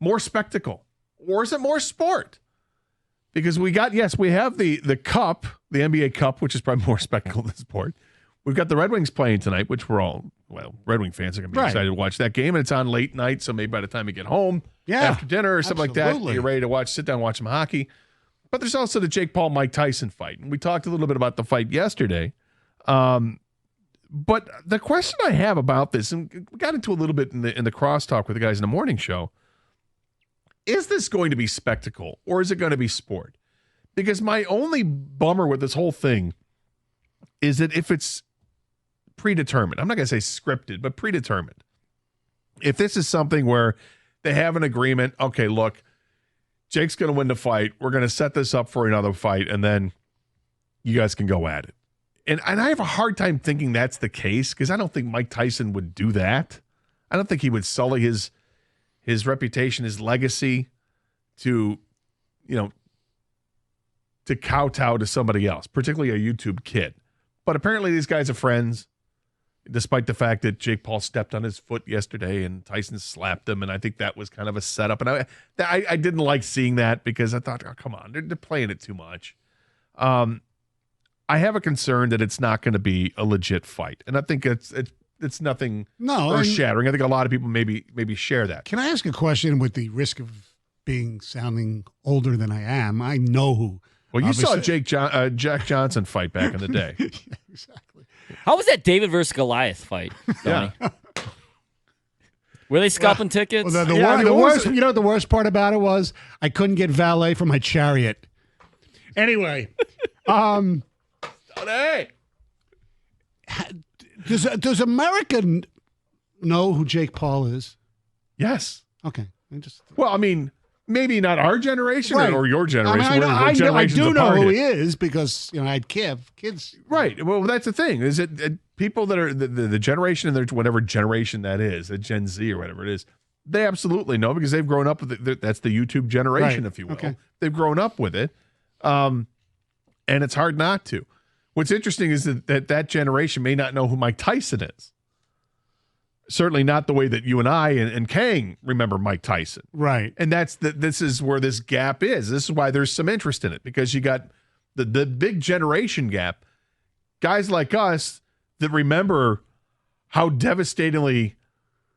more spectacle? Or is it more sport? Because we have the Cup, the NBA Cup, which is probably more spectacle than sport. We've got the Red Wings playing tonight, which Red Wing fans are going to be excited to watch that game. And it's on late night, so maybe by the time you get home after dinner or something like that, you're ready to sit down and watch some hockey. But there's also the Jake Paul-Mike Tyson fight. And we talked a little bit about the fight yesterday. But the question I have about this, and we got into a little bit in the crosstalk with the guys in the morning show, is this going to be spectacle or is it going to be sport? Because my only bummer with this whole thing is that if it's predetermined, I'm not going to say scripted, but predetermined. If this is something where they have an agreement, okay, look, Jake's going to win the fight. We're going to set this up for another fight, and then you guys can go at it. And I have a hard time thinking that's the case because I don't think Mike Tyson would do that. I don't think he would sully his reputation, his legacy to kowtow to somebody else, particularly a YouTube kid. But apparently these guys are friends, despite the fact that Jake Paul stepped on his foot yesterday and Tyson slapped him, and I think that was kind of a setup. And I didn't like seeing that because I thought, oh, come on, they're playing it too much. I have a concern that it's not going to be a legit fight, and I think it's nothing earth-shattering. I think a lot of people maybe share that. Can I ask a question with the risk of sounding older than I am? I know who. Well, you saw Jack Johnson fight back in the day. Yeah, exactly. How was that David versus Goliath fight, Stoney? Yeah. Were they scalping tickets? Well, the worst. You know what the worst part about it was? I couldn't get valet for my chariot. Anyway, Hey. Does America know who Jake Paul is? Yes. Okay. Well, I mean, maybe not our generation or your generation. I do know who he is because I had kids. Right. Well, that's the thing. Is it people that are the generation and whatever generation that is, the Gen Z or whatever it is, they absolutely know because they've grown up with it. That's the YouTube generation, if you will. Okay. They've grown up with it, and it's hard not to. What's interesting is that generation may not know who Mike Tyson is. Certainly not the way that you and I and Kang remember Mike Tyson. Right. And this is where this gap is. This is why there's some interest in it because you got the big generation gap. Guys like us that remember how devastatingly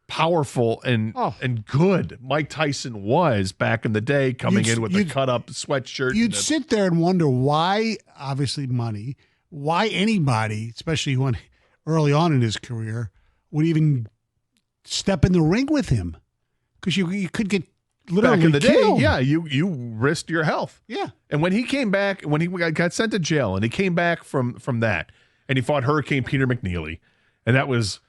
powerful and good Mike Tyson was back in the day, coming in with the cut-up sweatshirt. You'd sit there and wonder why, obviously money, why anybody, especially when early on in his career, would even step in the ring with him. Because you could get literally back in the killed. day, yeah, you risked your health. Yeah. And when he came back, when he got sent to jail, and he came back from that, and he fought Hurricane Peter McNeely, and that was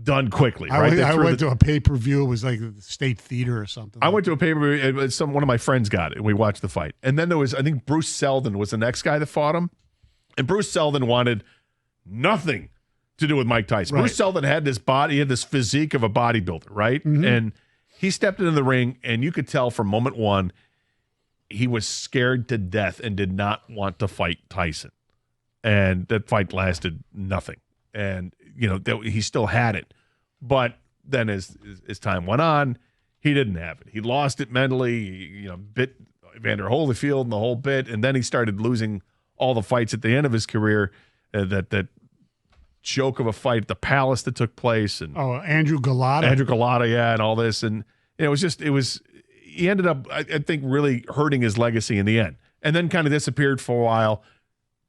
done quickly. Right? I went to a pay-per-view. It was like the State Theater or something. I went to a pay-per-view. One of my friends got it, and we watched the fight. And then there was, I think Bruce Seldon was the next guy that fought him. And Bruce Seldon wanted nothing to do with Mike Tyson. Right. Bruce Seldon had this body, he had this physique of a bodybuilder, right? Mm-hmm. And he stepped into the ring, and you could tell from moment one, he was scared to death and did not want to fight Tyson. And that fight lasted nothing. And, he still had it. But then as time went on, he didn't have it. He lost it mentally, he, bit Evander Holyfield and the whole bit. And then he started losing all the fights at the end of his career, that joke of a fight at the Palace that took place. And Andrew Galata. Yeah, and all this. And he ended up, I think, really hurting his legacy in the end. And then kind of disappeared for a while.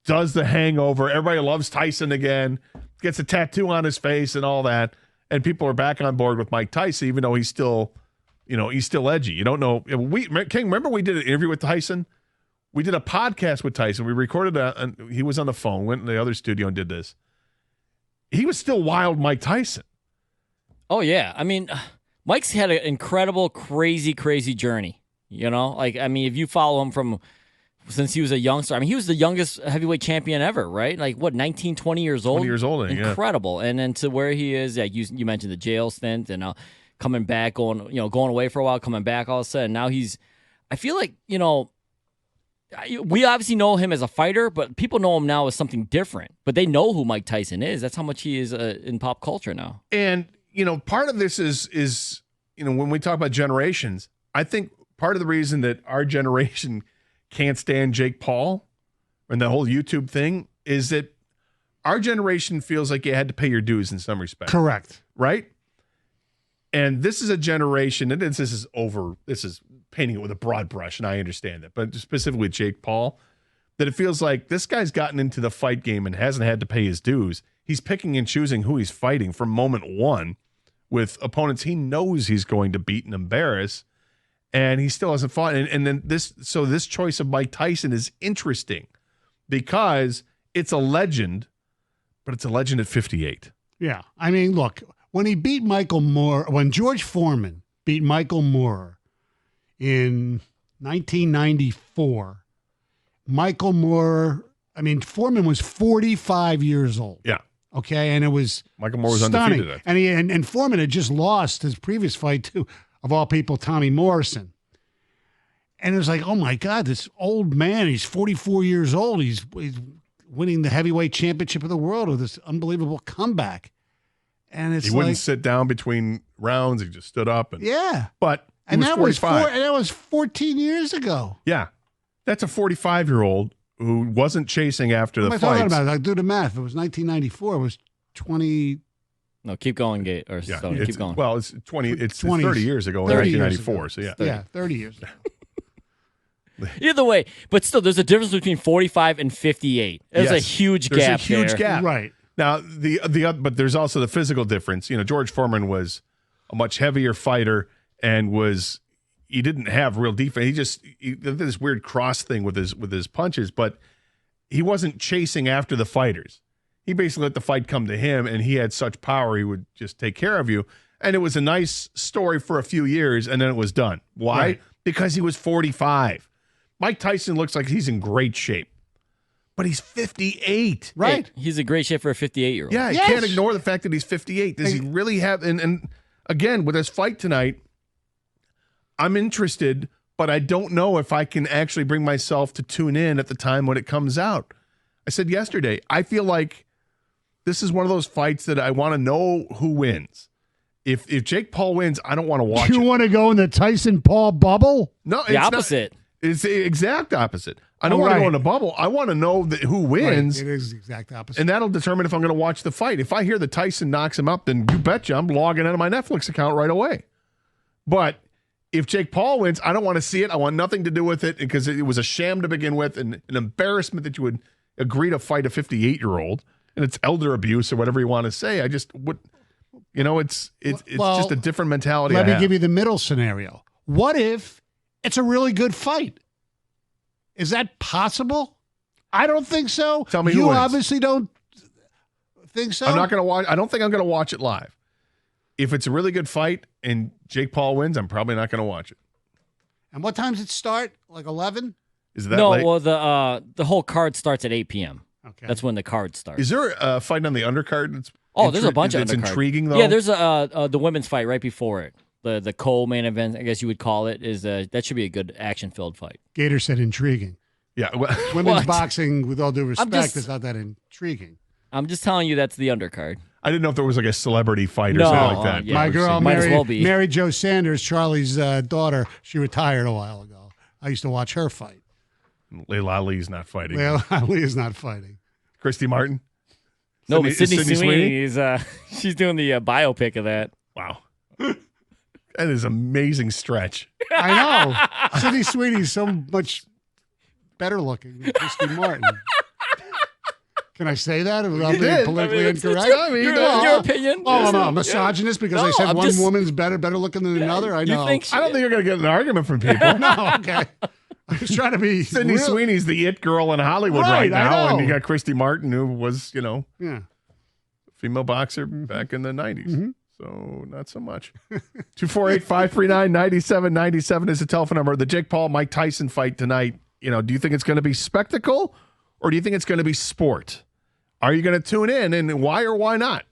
Does the hangover. Everybody loves Tyson again. Gets a tattoo on his face and all that. And people are back on board with Mike Tyson, even though he's still edgy. You don't know. King, remember we did an interview with Tyson? We did a podcast with Tyson. We recorded he was on the phone, went in the other studio and did this. He was still wild Mike Tyson. Oh, yeah. I mean, Mike's had an incredible, crazy, crazy journey. If you follow him since he was a youngster, he was the youngest heavyweight champion ever, right? 19, 20 years old? 20 years old, incredible. Yeah. And then to where he is, you mentioned the jail stint and coming back, going away for a while, coming back all of a sudden. Now I feel like, we obviously know him as a fighter, but people know him now as something different. But they know who Mike Tyson is. That's how much he is in pop culture now. And, part of this is when we talk about generations, I think part of the reason that our generation can't stand Jake Paul and the whole YouTube thing is that our generation feels like you had to pay your dues in some respect. Correct. Right? And this is a generation, and this is painting it with a broad brush, and I understand that, but specifically Jake Paul, that it feels like this guy's gotten into the fight game and hasn't had to pay his dues. He's picking and choosing who he's fighting from moment one with opponents he knows he's going to beat and embarrass, and he still hasn't fought. And then this choice of Mike Tyson is interesting because it's a legend, but it's a legend at 58. Yeah. I mean, look, when he beat Michael Moore, when George Foreman beat Michael Moore in 1994, Michael Moore, Foreman was 45 years old. Yeah. Okay, and it was Michael Moore was stunning. undefeated. And Foreman had just lost his previous fight to, of all people, Tommy Morrison. And it was like, oh my God, this old man, he's 44 years old. He's winning the heavyweight championship of the world with this unbelievable comeback. And it's he wouldn't sit down between rounds. He just stood up. But he was 45. That was 14 years ago. Yeah. That's a 45-year-old who wasn't chasing after the fight. fights. What am I talking about? I do the math. If it was 1994. It was 20. No, keep going, Gate. Or Yeah, Stoney, keep going. Well, it's 20. It's 30 years ago in 1994. So, yeah. 30 years ago. Either way, but still, there's a difference between 45 and 58. There's a huge gap. There's a huge there. gap. Right. Now, but there's also the physical difference. You know, George Foreman was a much heavier fighter and he didn't have real defense. He did this weird cross thing with his punches, but he wasn't chasing after the fighters. He basically let the fight come to him, and he had such power he would just take care of you. And it was a nice story for a few years, and then it was done. Why? Right. Because he was 45. Mike Tyson looks like he's in great shape, but he's 58. Right. Hey, he's in great shape for a 58-year-old. Yeah, you can't ignore the fact that he's 58. Does he really have? And again, with his fight tonight, I'm interested, but I don't know if I can actually bring myself to tune in at the time when it comes out. I said yesterday, I feel like this is one of those fights that I want to know who wins. If Jake Paul wins, I don't want to watch it. You want to go in the Tyson-Paul bubble? No, it's the opposite. It's the exact opposite. I don't want to go in a bubble. I want to know who wins. Right. It is the exact opposite. And that'll determine if I'm going to watch the fight. If I hear that Tyson knocks him up, then you betcha I'm logging into my Netflix account right away. But if Jake Paul wins, I don't want to see it. I want nothing to do with it because it was a sham to begin with and an embarrassment that you would agree to fight a 58-year-old. And it's elder abuse or whatever you want to say. I just would, it's just a different mentality. Let me give you the middle scenario. What if it's a really good fight? Is that possible? I don't think so. Tell me who You wins. obviously don't think so. I'm not going to watch. I don't think I'm going to watch it live. If it's a really good fight and Jake Paul wins, I'm probably not going to watch it. And what time does it start? Like 11? Is that No, late? well, the whole card starts at 8 p.m. Okay. That's when the card starts. Is there a fight on the undercard? There's a bunch of It's undercard. intriguing though. Yeah, there's the women's fight right before it. The co-main event, I guess you would call it, is that should be a good action-filled fight. Gator said intriguing. Yeah. Well, Women's What? boxing, with all due respect, just- is not that intriguing. I'm just telling you that's the undercard. I didn't know if there was like a celebrity fight or No, something like that. yeah. My girl, Might as well be. Mary Jo Sanders, Charlie's daughter, she retired a while ago. I used to watch her fight. Layla Ali's not fighting. Well, Ali is not fighting. Christy Martin. No, but Sydney Sydney Sweeney is she's doing the biopic of that. Wow. That is an amazing stretch. I know. Sydney Sweeney's so much better looking than Christy Martin. Can I say that without being did. politically it's incorrect? your opinion. Oh, I'm a misogynist because I No, said I'm one just- woman's better looking than another. I know. You think I don't think you're going to get an argument from people. No, okay. I was trying to be Sydney real- Sweeney's the it girl in Hollywood Right, right I now. And know. you got Christy Martin, who was, Yeah. female boxer back in the 90s. So not so much. 248-539-9797 is the telephone number. The Jake Paul, Mike Tyson fight tonight. Do you think it's going to be spectacle or do you think it's going to be sport? Are you going to tune in and why or why not?